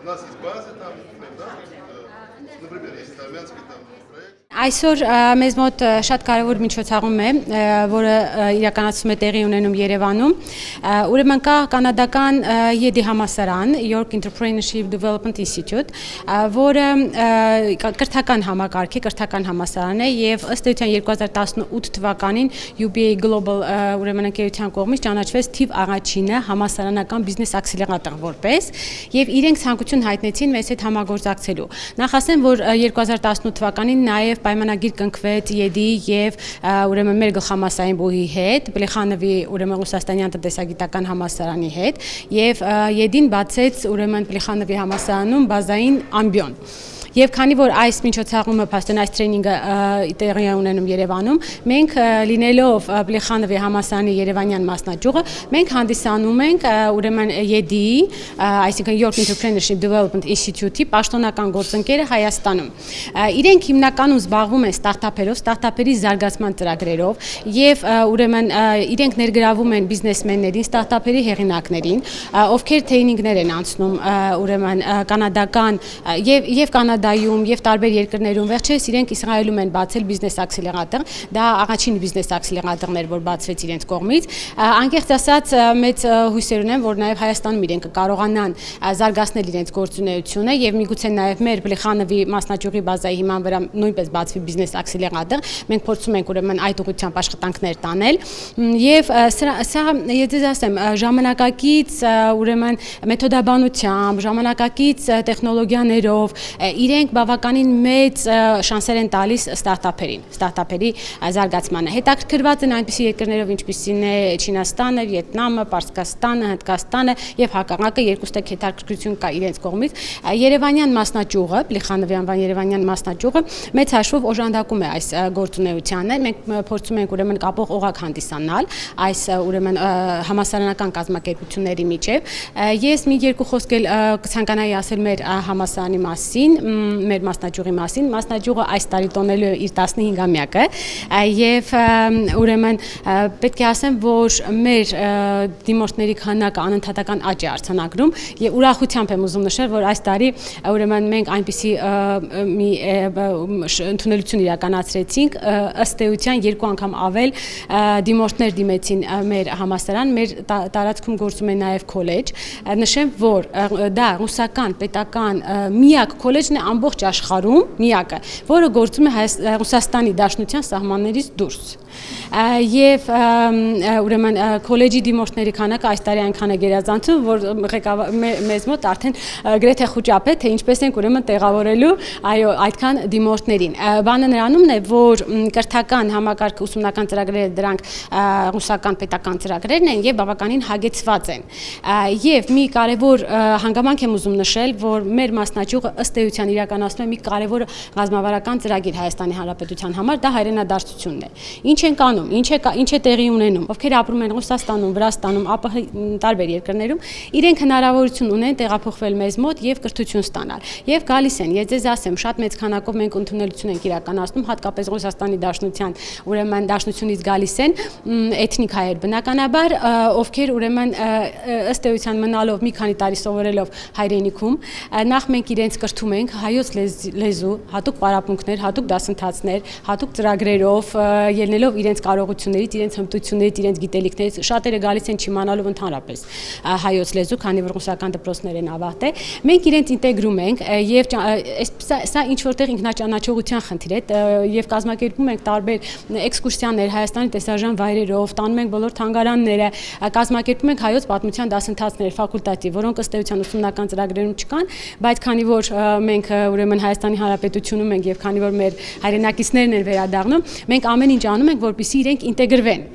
У нас есть базы там, да, например, есть армянский там проект. Այսօր մեզ մոտ շատ կարևոր միջոցառում է, որը իրականացվում է տեղի ունենում Երևանում։ Ուրեմն կա կանադական YEDI համալսարան, York Entrepreneurship Development Institute, որը կրթական համակարգ է, կրթական համալսարան է եւ ըստ էության 2018 թվականին UBA Global ուրեմն ընկերության կողմից ճանաչվեց թիվ առաջինը համալսարանական բիզնես ակսելերատոր որպես եւ իրենք ցանկություն հայտնեցին մեզ հետ համագործակցելու։ Նախ ասեմ, որ 2018 թվականին նաեւ պայմանագիր կնքվեց YEDI եւ ուրեմն մեր գլխամասային բուհի հետ, Պլեխանովի ուրեմն Ռուսաստանյան տնտեսագիտական համալսարանի հետ եւ YEDI-ն բացեց ուրեմն Պլեխանովի համալսարանում բազային ամբիոն։ Եվ քանի որ այս միջոցառումը փաստորեն այս տրեյնինգը տեղի է ունենում Երևանում, մենք լինելով Պլեխանովի համալսարանի Երևանյան մասնաճյուղը, մենք հանդիսանում ենք ուրեմն YEDI-ի, այսինքն York Entrepreneurship Development Institute-ի պաշտոնական գործընկերը Հայաստանում։ Իրենք հիմնականում զբաղվում են ստարտափերով, ստարտափերի զարգացման ծրագրերով եւ ուրեմն իրենք ներգրավում են բիզնեսմեններին, ստարտափերի հեղինակներին, ովքեր տրեյնինգներ են անցնում ուրեմն կանադական եւ Կանադայում եւ տարբեր երկրներում, վերջերս իրենք Իսրայելում են բացել բիզնես ակսելերատոր, դա առաջին բիզնես ակսելերատորն էր, որ բացվեց իրենց կողմից։ Անկեղծ ասած, մեծ հույսեր ունեմ, որ նաեւ Հայաստանում իրենք կկարողանան զարգացնել իրենց գործունեությունը եւ միգուցե նաեւ մեր Պլեխանովի մասնաճյուղի բազայի հիման վրա նույնպես բացվի բիզնես ակսելերատոր։ Մենք փորձում ենք ուրեմն այդ ուղղությամբ աշխատանքներ տանել եւ սա ես ասեմ ժամանակակից ուրեմն մեթոդաբանությամբ, ժամանակակից տեխնոլոգիաներով իրենք բավականին մեծ շանսեր են տալիս ստարտափերի զարգացմանը։ Հետաքրքրված են այնպիսի երկրներով, ինչպիսին է Չինաստանը, Վիետնամը, Պարսկաստանը, Հնդկաստանը եւ հակառակը երկուստեք հետաքրքրություն կա իրենց կողմից։ Երևանյան մասնաճյուղը, Պլեխանովի անվան Երևանյան մասնաճյուղը մեծ հաշվով օժանդակում է այս գործունեությանը։ Մենք փորձում ենք ուրեմն կապող օղակ հանդիսանալ այս ուրեմն համալսարանական կազմակերպությունների միջև։ Ես մի երկու խոսք էլ կցանկանայի ասել մեր համալսարանի մասին, մեր մասնաճյուղի մասին։ Մասնաճյուղը այս տարի տոնելու է իր 15-ամյակը եւ ուրեմն պետք է ասեմ, որ մեր դիմորդների քանակը անընդհատական աճ է արձանագրում եւ ուրախությամբ եմ ուզում նշել, որ այս տարի ուրեմն մենք այնպիսի մի ընդունելություն իրականացրեցինք, ըստ էության 2 անգամ ավել դիմորդներ դիմեցին մեր համալսարան, մեր տարածքում գործում է նաեւ քոլեջ։ Նշեմ, որ դա ռուսական պետական միակ քոլեջն է ամբողջ աշխարհում, միակը, որը գործում է Ռուսաստանի Դաշնության սահմաններից դուրս։ Եվ ուրեմն քոլեջի դիմորդների քանակը այս տարի այնքան է գերազանցում, որ մեզ մոտ արդեն գրեթե խոճապ է, թե ինչպես ենք ուրեմն տեղավորելու այո այդքան դիմորդներին։ Բանը նրանումն է, որ կրթական համակարգ ուսումնական ծրագրերը դրանք ռուսական պետական ծրագրերն են եւ բավականին հագեցված են։ Եվ մի կարևոր հանգամանք եմ ուզում նշել, որ մեր մասնաճյուղը ըստ էության իրականացնում է մի կարևոր ռազմավարական ծրագիր Հայաստանի Հանրապետության համար, դա հայրենադարձությունն է։ Ինչ ենք անում, ինչ է տեղի ունենում, ովքեր ապրում են Ռուսաստանում, Վրաստանում, ԱՊՀ տարբեր երկրներում, իրենք հնարավորություն ունեն տեղափոխվել մեզ մոտ եւ կրթություն ստանալ։ Եվ գալիս են, ես ձեզ ասեմ, շատ մեծ քանակով մենք ընդունելություն ենք իրականացնում, հատկապես Ռուսաստանի Դաշնության, ուրեմն Դաշնությունից գալիս են էթնիկ հայեր, բնականաբար, ովքեր ուրեմն ըստ էության մնալով մի քանի տարի սովորելով հայրենիքում, նախ մենք իրենց կրթում ենք հայոց լեզու, հատուկ պարապմունքներ, հատուկ դասընթացներ, հատուկ ծրագրերով, ելնելով իրենց կարողություններից, իրենց հմտություններից, իրենց գիտելիքներից, շատերը գալիս են չիմանալով ընդհանրապես հայոց լեզու, քանի որ ռուսական դպրոցներ են ավարտել։ Մենք իրենց ինտեգրում ենք եւ սա ինչ որտեղ ինքնաճանաչողության խնդիր է եւ կազմակերպում ենք տարբեր էքսկուրսիաներ Հայաստանի տեսարժան վայրերով, տանում ենք բոլոր թանգարանները, կազմակերպում ենք հայոց պատմության դասընթացներ ֆակուլտատիվ, որոնք ըստ էության ուսումնական ծրագրերում չկան, բայց քանի որ մենք ուրեմն Հայաստանի Հանրապետությունում ենք եւ քանի որ մեր հայրենակիցներն են վերադառնում, մենք ամեն ինչ անում ենք, որպեսզի իրենք ինտեգրվեն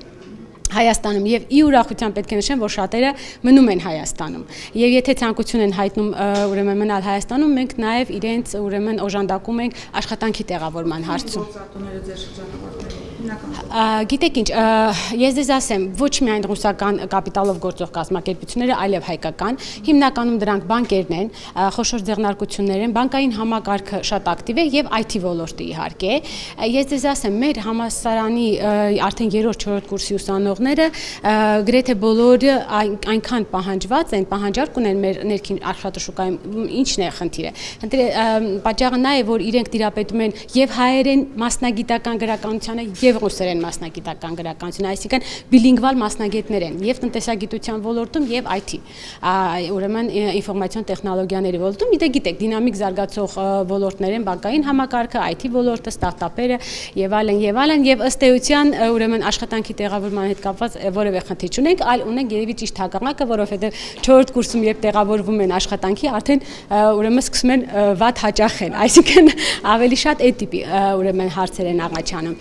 Հայաստանում եւ ի ուրախության պետք է նշեմ, որ շատերը մնում են Հայաստանում։ Եվ եթե ցանկություն են հայտնում ուրեմն մնալ Հայաստանում, մենք նաեւ իրենց ուրեմն օժանդակում ենք աշխատանքի տեղավորման հարցում։ Գիտեք ինչ, ես դες ասեմ, ոչ միայն ռուսական կապիտալով գործող կազմակերպությունները, այլև հայկական, հիմնականում դրանք բանկերն են, խոշոր ձեռնարկություններ են, բանկային համակարգը շատ ակտիվ է եւ IT ոլորտը իհարկե։ Ես դες ասեմ, մեր համալսարանի արդեն 3-4 կուրսի ուսանողները գրեթե բոլորը այնքան պահանջված են, պահանջարկ ունեն մեր ներքին աշխատաշուկայում, ինչն է խնդիրը։ Պատճառը նա է, որ իրենք տիրապետում են եւ հայերեն մասնագիտական գրականությանը եւ ռուսերեն մասնագիտական գրականությունը, այսինքն բիլինգվալ մասնագետներ են եւ տնտեսագիտության ոլորտում եւ IT, ուրեմն ինֆորմացիոն տեխնոլոգիաների ոլորտում, գիտեք, դինամիկ զարգացող ոլորտներ են բանկային համակարգը, IT ոլորտը, ստարտափերը եւ այլն եւ ըստ էության ուրեմն աշխատանքի տեղավորման հետ կապված որևէ խնդիր չունենք, այլ ունենք երևի ճիշտ հակառակը, որովհետեւ 4-րդ կուրսում երբ տեղավորվում են աշխատանքի, արդեն ուրեմն սկսում են վատ հաճախեն, այսինքն ավելի շատ այդ տիպի ուրեմն հարցեր են առաջանում։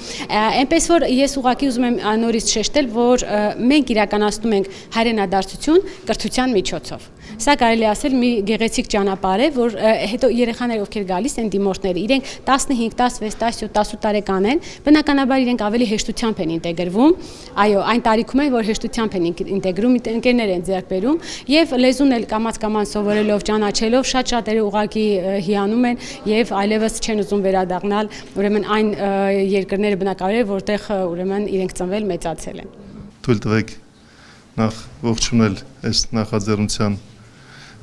Այնպես որ ես ուղղակի ուզում եմ նորից շեշտել, որ մենք իրականացնում ենք հայրենադարձություն կրթության միջոցով։ Սա կարելի ասել մի գեղեցիկ ճանապարհ է, որ հետո երեխաները ովքեր գալիս են դիմորդները, իրենք 15, 16, 17, 18 տարեկան են, բնականաբար իրենք ավելի հեշտությամբ են ինտեգրվում, այո, այն տարիքում են, որ հեշտությամբ են ինտեգրում, ընկերներ են ձեռք բերում եւ լեզուն էլ կամաց-կամաց սովորելով, ճանաչելով շատ շատերը ուղղակի հիանում են եւ այլևս չեն ուզում վերադառնալ, ուրեմն այն երկրները բնակավայրեր, որտեղ ուրեմն իրենք ծնվել, մեծացել են։ Թույլ տվեք նախ ողջունել այս նախաձեռնության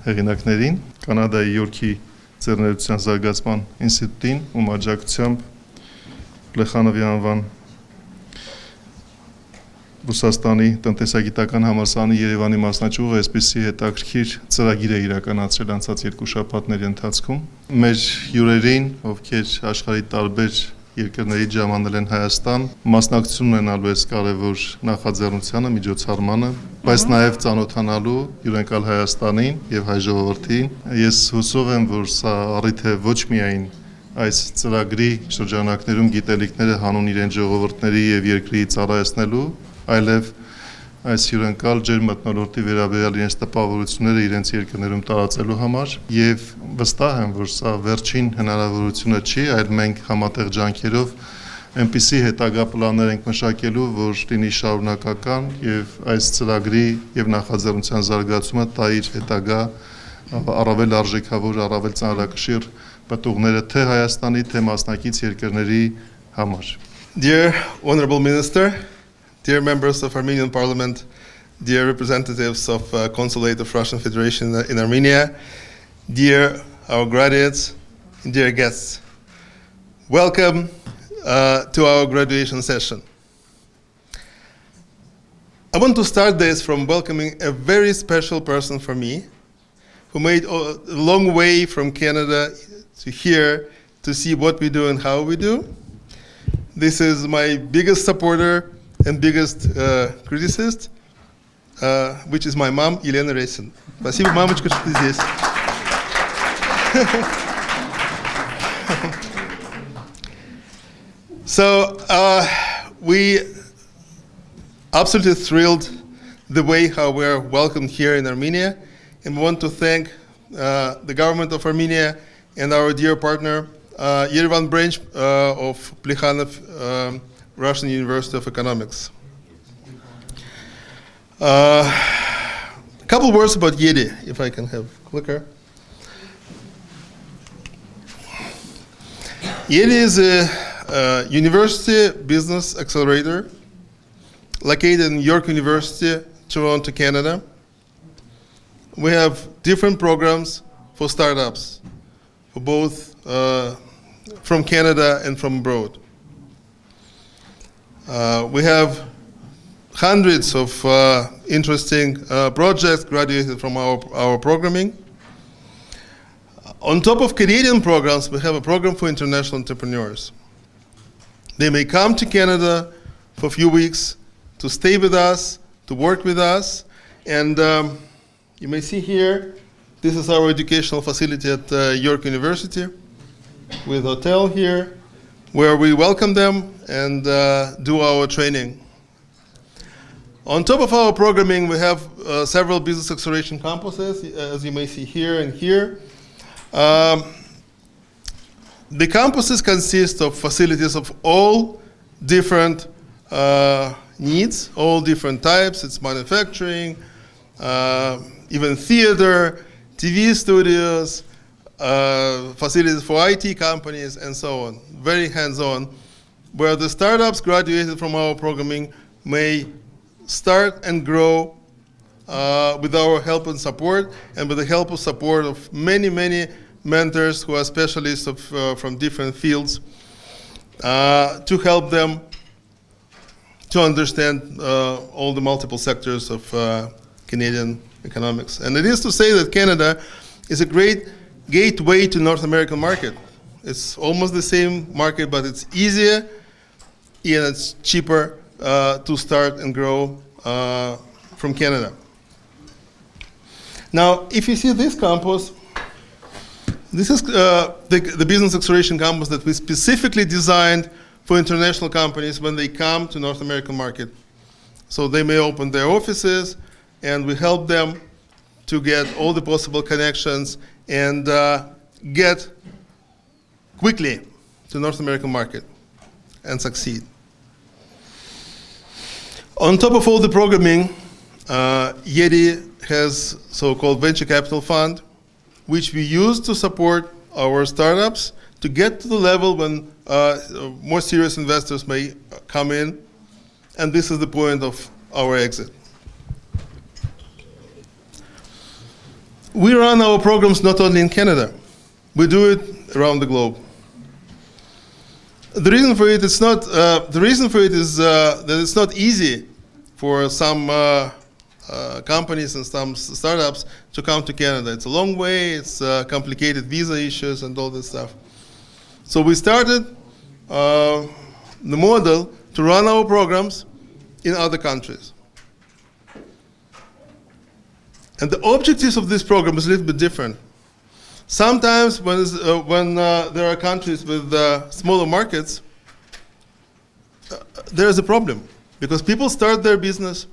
հեղինակներին, Կանադայի Յորքի ձեռներեցության զարգացման ինստիտուտին, ում աջակցությամբ Պլեխանովի անվան Ռուսաստանի տնտեսագիտական համալսարանի Երևանի մասնաճյուղը այսպիսի հետաքրքիր ծրագիր է իրականացրել անցած 2 շաբաթների ընթացքում։ Մեր հյուրերին, ովքեր աշխարհի տարբեր երկրներից ժամանել են Հայաստան, մասնակցություն ունենալու այս կարևոր նախաձեռնությանը, միջոցառմանը, բայց նաև ծանոթանալու յուրենկալ Հայաստանին եւ հայ ժողովրդին։ Ես հուսով եմ, որ սա առիթ է ոչ միայն այս ծրագրի շրջանակներում գիտելիքները հանուն իրեն ժողովուրդների եւ երկրի ծառայեցնելու, այլև այս յուրենկալ ջերմմթնոլորտի վերաբերյալ իրենց տպավորությունները իրենց երկրներում տարածելու համար եւ վստահ եմ, որ սա վերջին հնարավորությունը չի, այլ մենք համատեղ ջանքերով այնպիսի հետագա պլաններ ենք մշակելու, որ լինի շարունակական եւ այս ծրագրի եւ նախաձեռնության զարգացումը տա իր հետագա առավել արժեքավոր, առավել ծանրակշիռ պատուղները թե Հայաստանի, թե մասնակից երկրների համար։ Dear Honorable Minister, dear members of Armenian Parliament, dear representatives of Consulate of Russian Federation in Armenia, dear our graduates, dear guests, welcome to our graduation session. I want to start this from welcoming a very special person for me, who made a long way from Canada to here to see what we do and how we do. This is my biggest supporter and biggest criticist, which is my mom, Елена Ресин. Спасибо, мамочка, что ты здесь. So we absolutely thrilled the way how we are welcomed here in Armenia, and we want to thank the government of Armenia and our dear partner, Yerevan branch of Plekhanov Russian University of Economics. A couple words about YEDI, if I can have a clicker. YEDI is a university business accelerator located in York University, Toronto, Canada. We have different programs for startups, for both from Canada and from abroad. We have hundreds of interesting projects graduated from our programming. On top of Canadian programs, we have a program for international entrepreneurs. They may come to Canada for a few weeks to stay with us, to work with us, and you may see here, this is our educational facility at York University, with a hotel here, where we welcome them and do our training. On top of our programming, we have several business acceleration campuses, as you may see here and here. The campuses consist of facilities of all different needs, all different types. It's manufacturing, even theater, TV studios, facilities for IT companies, and so on. Very hands-on, where the startups graduated from our programming may start and grow with our help and support, and with the help and support of many, many mentors who are specialists from different fields to help them to understand all the multiple sectors of Canadian economics. And it is to say that Canada is a great gateway to North American market. It's almost the same market, but it's easier and it's cheaper to start and grow from Canada. Now, if you see this campus, this is the business acceleration campus that we specifically designed for international companies when they come to North American market. So they may open their offices, and we help them to get all the possible connections and get quickly to North American market and succeed. On top of all the programming, YEDI has so-called venture capital fund, which we use to support our startups to get to the level when more serious investors may come in, and this is the point of our exit. We run our programs not only in Canada, we do it around the globe. The reason for it is that it's not easy for some companies and some startups to come to Canada. It's a long way, it's complicated visa issues and all this stuff. So we started the model to run our programs in other countries. And the objectives of this program is a little bit different. Sometimes when there are countries with smaller markets, there is a problem because people start their business,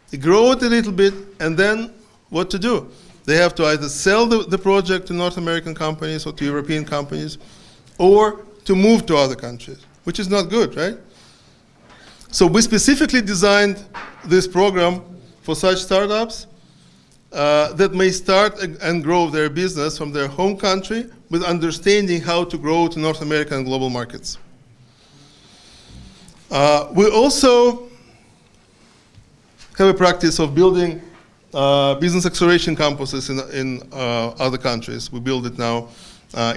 they grow it a little bit, and then what to do? They have to either sell the project to North American companies or to European companies, or to move to other countries, which is not good, right? So we specifically designed this program for such startups that may start and grow their business from their home country with understanding how to grow to North American and global markets. We also have a practice of building business acceleration campuses in other countries. We build it now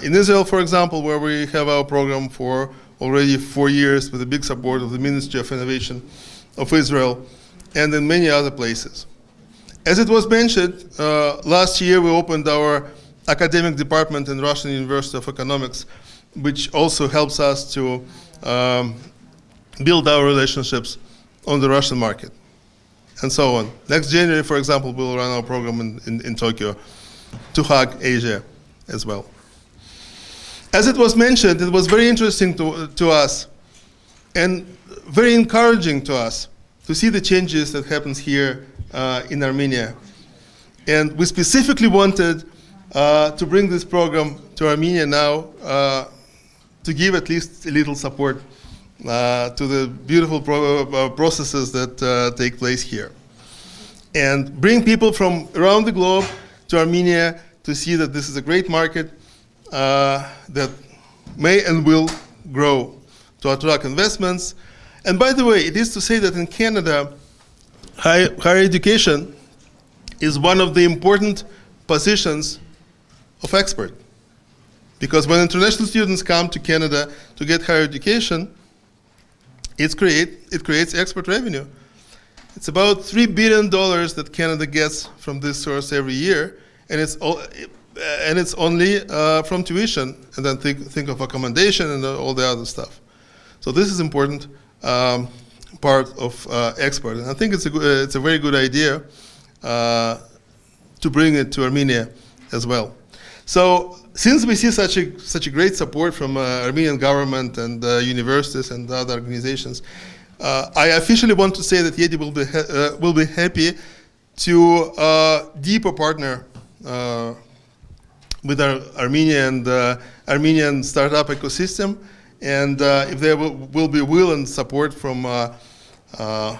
in Israel, for example, where we have our program for already 4 years with the big support of the Ministry of Innovation of Israel, and in many other places. As it was mentioned, last year we opened our academic department in Russian University of Economics, which also helps us to build our relationships on the Russian market, and so on. Next January, for example, we'll run our program in Tokyo to hug Asia as well. As it was mentioned, it was very interesting to us and very encouraging to us to see the changes that happens here in Armenia. And we specifically wanted to bring this program to Armenia now to give at least a little support to the beautiful processes that take place here. And bring people from around the globe to Armenia to see that this is a great market that may and will grow, to attract investments. And by the way, it is to say that in Canada, higher education is one of the important positions of expert. Because when international students come to Canada to get higher education, it creates export revenue. It's about $3 billion that Canada gets from this source every year, and it's only from tuition, and then think of accommodation and all the other stuff. So this is important part of export, and I think it's a very good idea to bring it to Armenia as well. So since we see such a great support from Armenian government and universities and other organizations, I officially want to say that YEDI will be happy to deeper partner with our Armenian startup ecosystem, and if there will be will and support from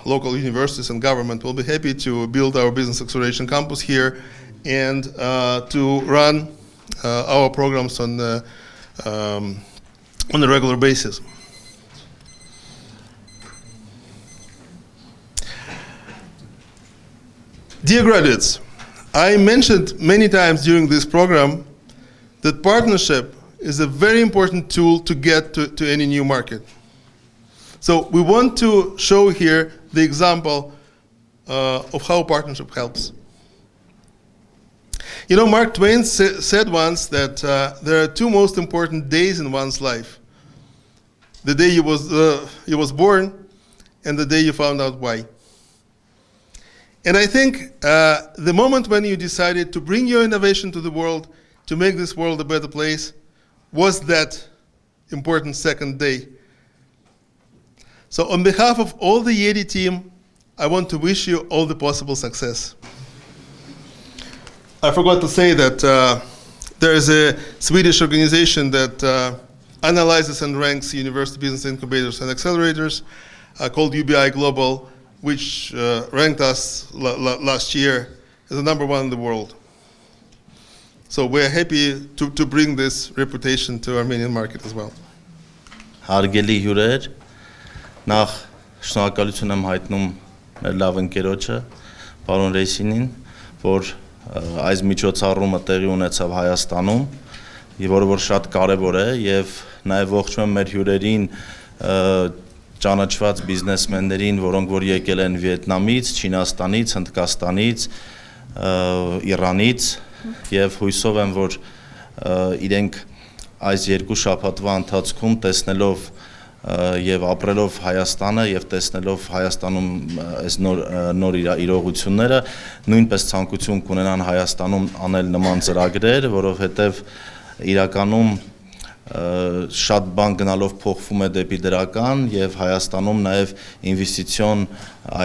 local universities and government will be happy to build our business acceleration campus here and to run our programs on a regular basis. Dear graduates, I mentioned many times during this program that partnership is a very important tool to get to any new market. So we want to show here the example of how partnership helps. You know, Mark Twain said once that there are two most important days in one's life. The day you was born and the day you found out why. And I think the moment when you decided to bring your innovation to the world, to make this world a better place, was that important second day. So on behalf of all the YEDI team, I want to wish you all the possible success. I forgot to say that there is a Swedish organization that analyzes and ranks university business incubators and accelerators called UBI Global, which ranked us last year as the #1 in the world. So we're happy to bring this reputation to Armenian market as well. Հարգելի հյուրեր, նախ շնորհակալություն եմ հայտնում մեր լավ ընկերոջը, պարոն Ռեյսինին, որ այս միջոցառումը տեղի ունեցավ Հայաստանում, որը որ շատ կարևոր է եւ նաեւ ողջունում եմ մեր հյուրերին, ճանաչված բիզնեսմեններին, որոնք որ եկել են Վիետնամից, Չինաստանից, Հնդկաստանից, Իրանից եւ հույսով եմ, որ իրենք այս երկու շաբաթվա ընթացքում տեսնելով եւ ապրելով Հայաստանը եւ տեսնելով Հայաստանում այս նոր իրողությունները նույնպես ցանկություն կունենան Հայաստանում անել նման ծրագրեր, որովհետեւ իրականում շատ բան գնալով փոխվում է դեպի դրական եւ Հայաստանում նաեւ ինվեստիցիոն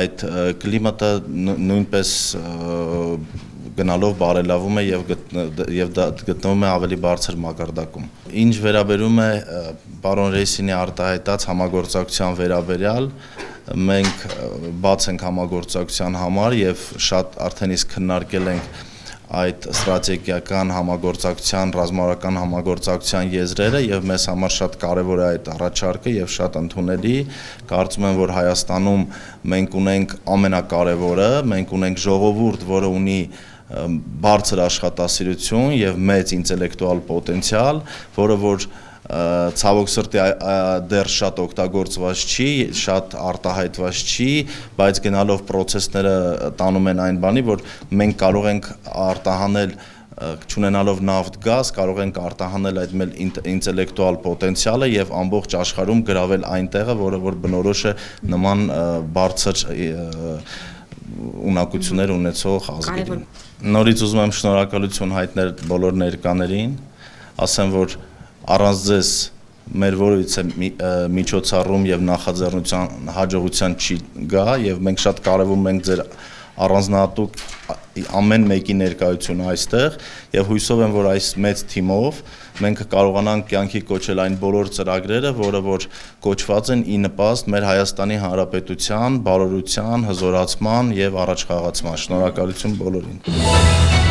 այդ կլիմատը նույնպես գնալով բարելավում է եւ դա գտնվում է ավելի բարձր մակարդակում։ Ինչ վերաբերում է պարոն Ռեյսինի արտահայտած համագործակցության վերաբերյալ, մենք բաց ենք համագործակցության համար եւ շատ արդեն իսկ քննարկել ենք այդ ստրատեգիական համագործակցության, ռազմավարական համագործակցության եզրերը եւ մեզ համար շատ կարեւոր է այդ առաջարկը եւ շատ ընդունելի։ Կարծում եմ, որ Հայաստանում մենք ունենք ամենակարևորը, մենք ունենք ժողովուրդ, որը ունի բարձր աշխատասիրություն եւ մեծ ինտելեկտուալ պոտենցիալ, որը որ ցավոք սրտի դեռ շատ օգտագործված չի, շատ արտահայտված չի, բայց գնալով process-ները տանում են այն բանի, որ մենք կարող ենք արտահանել չունենալով նավթ գազ, կարող ենք արտահանել այդ մեր ինտելեկտուալ պոտենցիալը եւ ամբողջ աշխարհում գրավել այն տեղը, որը որ բնորոշ է նման բարձր ունակություններ ունեցող ազգերին։ Նորից ուզում եմ շնորհակալություն հայտնել բոլոր ներկաներին, ասեմ, որ առանց ձեզ մեր որևիցե միջոցառում եւ նախաձեռնության հաջողության չի գա եւ մենք շատ կարևորում ենք ձեր առանձնահատուկ ամեն մեկի ներկայությունը այստեղ եւ հույսով եմ, որ այս մեծ թիմով մենք կարողանանք կյանքի կոչել այն բոլոր ծրագրերը, որը որ կոչված են ի նպաստ մեր Հայաստանի Հանրապետության բարօրության, հզորացման եւ առաջխաղացման։ Շնորհակալություն բոլորին։